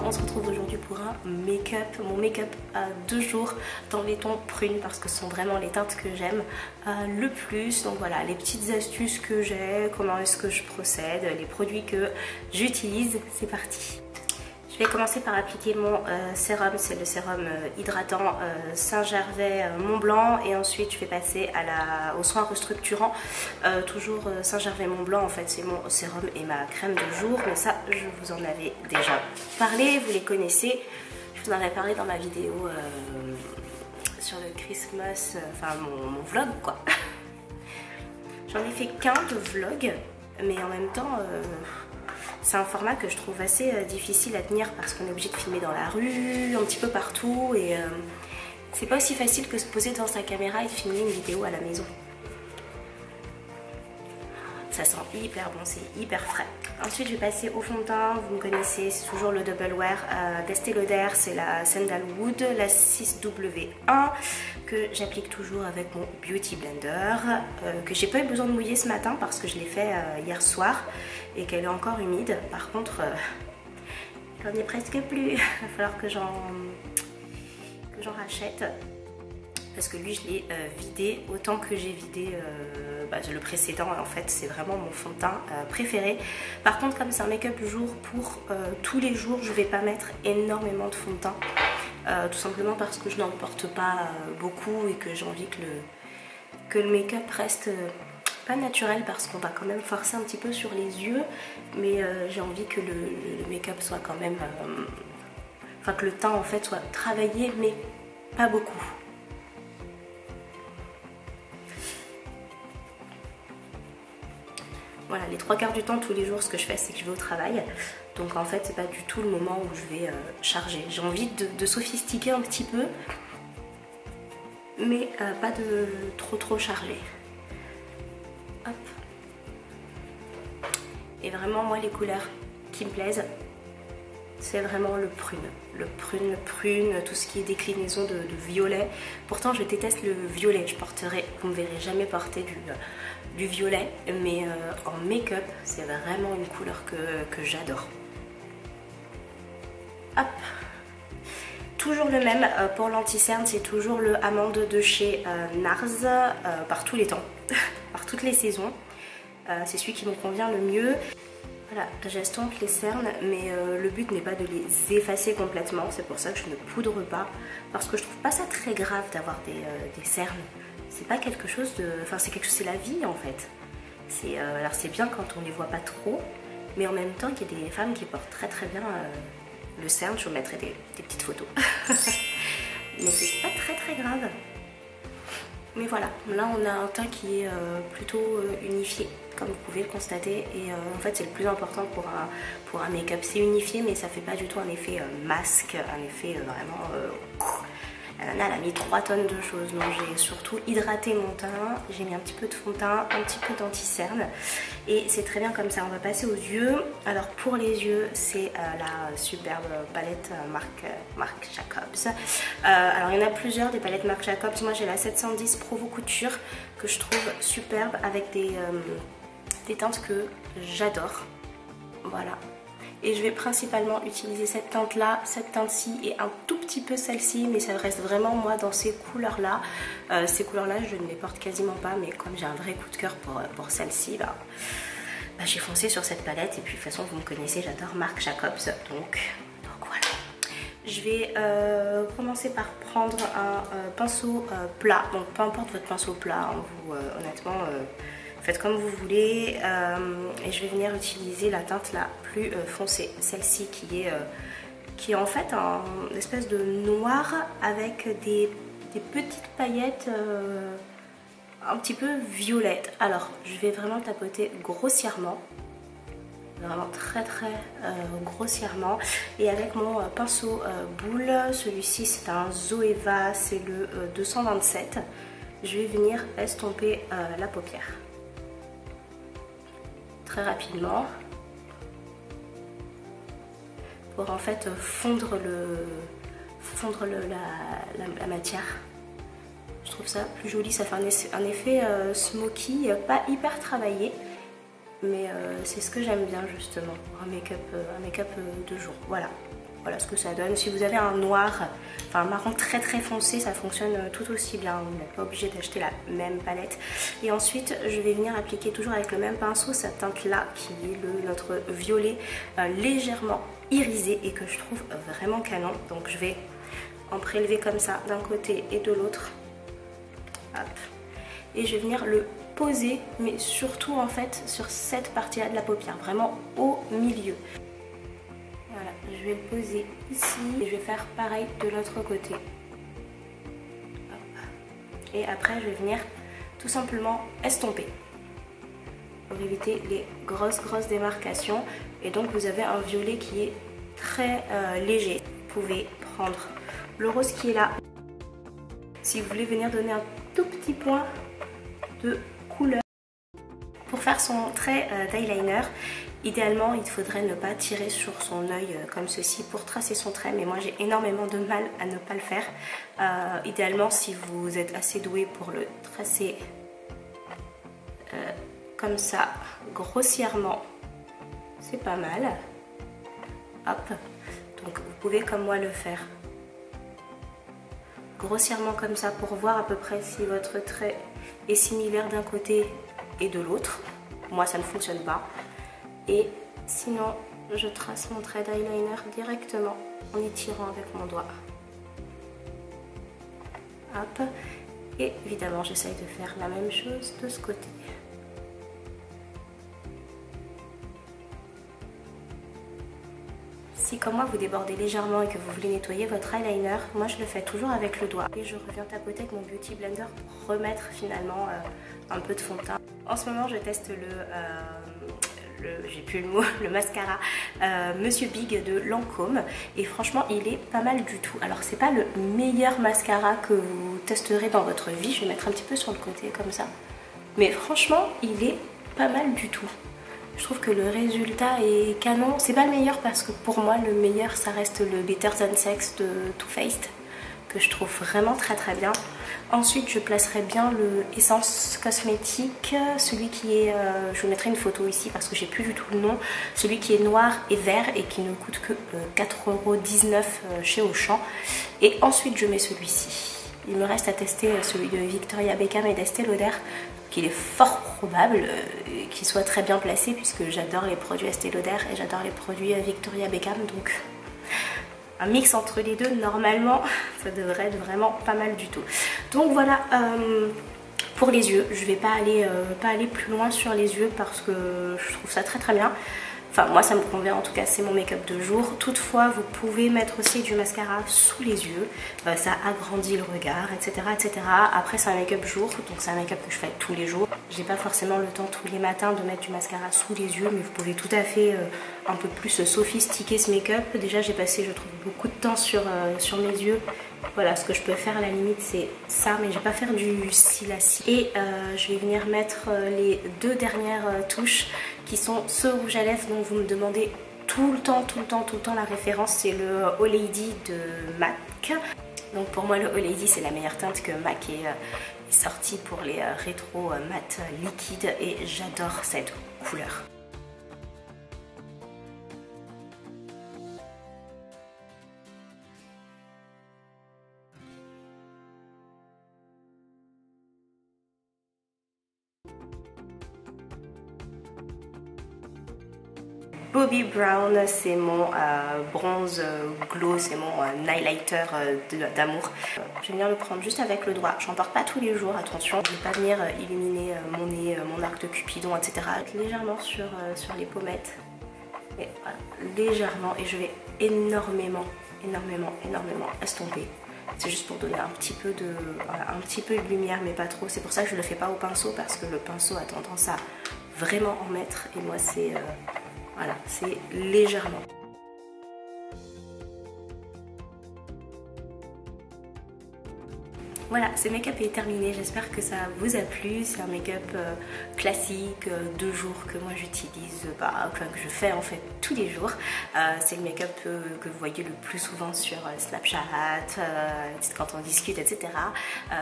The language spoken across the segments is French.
on se retrouve aujourd'hui pour un make-up, mon make-up à 2 jours dans les tons prunes parce que ce sont vraiment les teintes que j'aime le plus. Donc voilà, les petites astuces que j'ai, comment est-ce que je procède, les produits que j'utilise, c'est parti. Je vais commencer par appliquer mon sérum, c'est le sérum hydratant Saint-Gervais Mont Blanc, et ensuite je vais passer au soin restructurant, toujours Saint-Gervais Mont Blanc. En fait c'est mon sérum et ma crème de jour, mais ça je vous en avais déjà parlé, vous les connaissez, je vous en avais parlé dans ma vidéo sur le Christmas, enfin mon vlog quoi. J'en ai fait qu'un de vlog, mais en même temps c'est un format que je trouve assez difficile à tenir parce qu'on est obligé de filmer dans la rue, un petit peu partout, et c'est pas aussi facile que se poser devant sa caméra et de filmer une vidéo à la maison. Ça sent hyper bon, c'est hyper frais. Ensuite je vais passer au fond de teint, vous me connaissez, c'est toujours le Double Wear d'Estée Lauder, c'est la Sandalwood, la 6W1, que j'applique toujours avec mon Beauty Blender, que j'ai pas eu besoin de mouiller ce matin parce que je l'ai fait hier soir et qu'elle est encore humide. Par contre, j'en ai presque plus, il va falloir que j'en rachète. Parce que lui je l'ai vidé autant que j'ai vidé le précédent. En fait c'est vraiment mon fond de teint préféré. Par contre comme c'est un make-up jour pour tous les jours, je vais pas mettre énormément de fond de teint, tout simplement parce que je n'en porte pas beaucoup et que j'ai envie que le make-up reste pas naturel, parce qu'on va quand même forcer un petit peu sur les yeux, mais j'ai envie que le make-up soit quand même enfin que le teint en fait soit travaillé mais pas beaucoup. Voilà, les 3/4 du temps, tous les jours, ce que je fais, c'est que je vais au travail. Donc en fait, c'est pas du tout le moment où je vais charger. J'ai envie de sophistiquer un petit peu, mais pas de trop charger. Hop. Et vraiment, moi, les couleurs qui me plaisent, c'est vraiment le prune. Le prune, tout ce qui est déclinaison de violet. Pourtant, je déteste le violet. Vous me verrez jamais porter du violet, mais en make-up c'est vraiment une couleur que j'adore. Hop, toujours le même pour l'anti-cerne, c'est toujours le amande de chez NARS, par tous les temps, par toutes les saisons. C'est celui qui me convient le mieux. Voilà, j'estompe les cernes, mais le but n'est pas de les effacer complètement, c'est pour ça que je ne poudre pas, parce que je trouve pas ça très grave d'avoir des cernes. C'est pas quelque chose de... Enfin c'est la vie en fait. Alors c'est bien quand on les voit pas trop, mais en même temps qu'il y a des femmes qui portent très bien le cerne. Je vous mettrai des petites photos. Mais c'est pas très grave. Mais voilà, là on a un teint qui est plutôt unifié, comme vous pouvez le constater, et en fait c'est le plus important pour un make-up. C'est unifié, mais ça fait pas du tout un effet masque, un effet vraiment... Elle a mis 3 tonnes de choses, donc j'ai surtout hydraté mon teint, j'ai mis un petit peu de fond de teint, un petit peu d'anti-cerne, et c'est très bien comme ça. On va passer aux yeux. Alors pour les yeux, c'est la superbe palette Marc Jacobs. Alors il y en a plusieurs des palettes Marc Jacobs. Moi j'ai la 710 Provo Couture que je trouve superbe, avec des teintes que j'adore. Voilà. Et je vais principalement utiliser cette teinte-là, cette teinte-ci et un tout petit peu celle-ci, mais ça reste vraiment moi dans ces couleurs-là. Ces couleurs-là, je ne les porte quasiment pas, mais comme j'ai un vrai coup de cœur pour celle-ci, j'ai foncé sur cette palette. Et puis de toute façon, vous me connaissez, j'adore Marc Jacobs, donc voilà. Je vais commencer par prendre un pinceau plat. Donc peu importe votre pinceau plat, hein, vous honnêtement... faites comme vous voulez, et je vais venir utiliser la teinte la plus foncée, celle-ci qui est en fait une espèce de noir avec des petites paillettes un petit peu violettes. Alors je vais vraiment tapoter grossièrement, vraiment très grossièrement, et avec mon pinceau boule, celui-ci c'est un Zoeva, c'est le 227, je vais venir estomper la paupière. Très rapidement pour en fait fondre la matière. Je trouve ça plus joli, ça fait un effet smoky, pas hyper travaillé, mais c'est ce que j'aime bien justement pour un make-up de jour. Voilà. voilà ce que ça donne. Si vous avez un noir, enfin un marron très très foncé, ça fonctionne tout aussi bien. Vous n'êtes pas obligé d'acheter la même palette. Et ensuite, je vais venir appliquer toujours avec le même pinceau cette teinte là qui est notre violet légèrement irisé et que je trouve vraiment canon. Donc je vais en prélever comme ça d'un côté et de l'autre. Hop. Et je vais venir le poser, mais surtout en fait sur cette partie là de la paupière, vraiment au milieu. Voilà, je vais le poser ici et je vais faire pareil de l'autre côté. Hop. Et après je vais venir tout simplement estomper pour éviter les grosses démarcations. Et donc vous avez un violet qui est très léger. Vous pouvez prendre le rose qui est là si vous voulez venir donner un tout petit point de couleur. Pour faire son trait d'eyeliner, idéalement il faudrait ne pas tirer sur son œil comme ceci pour tracer son trait, mais moi j'ai énormément de mal à ne pas le faire. Idéalement, si vous êtes assez doué pour le tracer comme ça, grossièrement, c'est pas mal. Hop, donc vous pouvez comme moi le faire grossièrement comme ça pour voir à peu près si votre trait est similaire d'un côté et de l'autre. Moi ça ne fonctionne pas. Et sinon je trace mon trait d'eyeliner directement en étirant avec mon doigt. Hop. Et évidemment j'essaye de faire la même chose de ce côté. Si comme moi vous débordez légèrement et que vous voulez nettoyer votre eyeliner, moi je le fais toujours avec le doigt. Et je reviens tapoter avec mon Beauty Blender pour remettre finalement un peu de fond de teint. En ce moment je teste j'ai plus le mot, le mascara Monsieur Big de Lancôme. Et franchement il est pas mal du tout. Alors c'est pas le meilleur mascara que vous testerez dans votre vie. Je vais mettre un petit peu sur le côté comme ça. Mais franchement il est pas mal du tout. Je trouve que le résultat est canon. C'est pas le meilleur parce que pour moi le meilleur ça reste le Better Than Sex de Too Faced, que je trouve vraiment très bien. Ensuite je placerai bien le Essence Cosmétique, celui qui est, je vous mettrai une photo ici parce que j'ai plus du tout le nom, celui qui est noir et vert et qui ne coûte que 4,19 € chez Auchan. Et ensuite je mets celui-ci. Il me reste à tester celui de Victoria Beckham et d'Estée Lauder, qu'il est fort probable qu'il soit très bien placé puisque j'adore les produits Estée Lauder et j'adore les produits Victoria Beckham, donc un mix entre les deux, normalement ça devrait être vraiment pas mal du tout. Donc voilà, pour les yeux, je vais pas aller plus loin sur les yeux parce que je trouve ça très bien. Enfin moi ça me convient, en tout cas c'est mon make-up de jour. Toutefois vous pouvez mettre aussi du mascara sous les yeux, ça agrandit le regard, etc. Après c'est un make-up jour, donc c'est un make-up que je fais tous les jours. J'ai pas forcément le temps tous les matins de mettre du mascara sous les yeux, mais vous pouvez tout à fait un peu plus sophistiquer ce make-up. Déjà j'ai passé, je trouve, beaucoup de temps sur mes yeux. Voilà, ce que je peux faire à la limite c'est ça, mais je vais pas faire du cil à cils. Et je vais venir mettre les deux dernières touches qui sont ce rouge à lèvres dont vous me demandez tout le temps la référence, c'est le Oh Lady de MAC. Donc pour moi le Oh Lady c'est la meilleure teinte que MAC est sortie pour les rétro mat liquides et j'adore cette couleur. Bobbi Brown, c'est mon bronze glow, c'est mon highlighter d'amour. Je vais venir le prendre juste avec le doigt. J'en porte pas tous les jours, attention. Je ne vais pas venir illuminer mon nez, mon arc de Cupidon, etc. Légèrement sur les pommettes. Et voilà, légèrement. Et je vais énormément estomper. C'est juste pour donner un petit peu de lumière, mais pas trop. C'est pour ça que je ne le fais pas au pinceau, parce que le pinceau a tendance à vraiment en mettre. Et moi c'est... voilà, c'est légèrement. Voilà, ce make-up est terminé, j'espère que ça vous a plu. C'est un make-up classique, de jour que moi j'utilise, que je fais en fait tous les jours. C'est le make-up que vous voyez le plus souvent sur Snapchat, quand on discute, etc.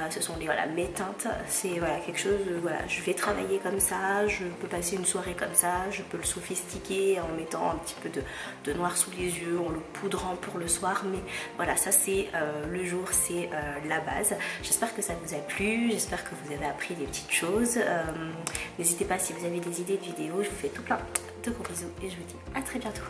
Ce sont mes teintes, c'est quelque chose, je vais travailler comme ça, je peux passer une soirée comme ça, je peux le sophistiquer en mettant un petit peu de noir sous les yeux, en le poudrant pour le soir, mais voilà, ça c'est le jour, c'est la base. J'espère que ça vous a plu, j'espère que vous avez appris des petites choses. N'hésitez pas si vous avez des idées de vidéos, je vous fais tout plein de gros bisous et je vous dis à très bientôt.